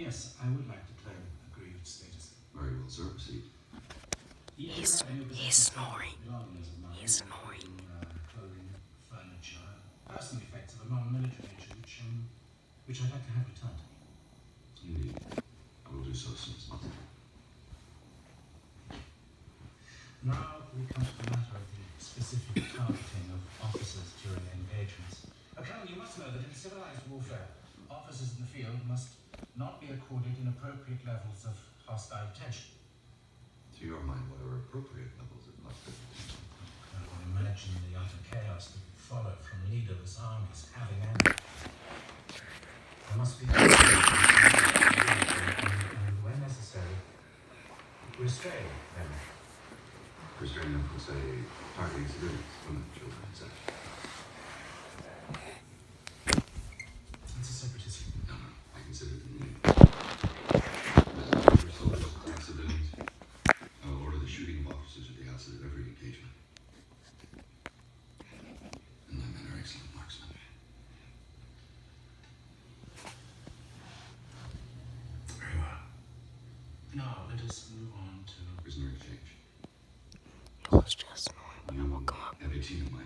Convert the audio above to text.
Yes, I would like to claim aggrieved status. Very well, sir. Proceed. He's snoring. He's snoring. Clothing, furniture, personal effects of a non-military nature, which I'd like to have returned to me. Indeed. I will do so as soon as possible. Now we come to the matter of the specific targeting of officers during engagements. Colonel, you must know that in civilized warfare, officers in the field must not be accorded inappropriate levels of hostile attention. To your mind, whatever appropriate levels it must be. I can imagine the utter chaos that would follow from leaderless armies having anger. There must be and when necessary, restrain them. Restrain them from, say, targeting civilians, women, children, etc. It's a separate issue. No, I consider it immediate. For soldiers attack civilians, I will order the shooting of officers at the outset of every engagement. And my men are excellent marksmen. Very well. Now let us move on to Prisoner exchange. He was just snoring. You have a team of my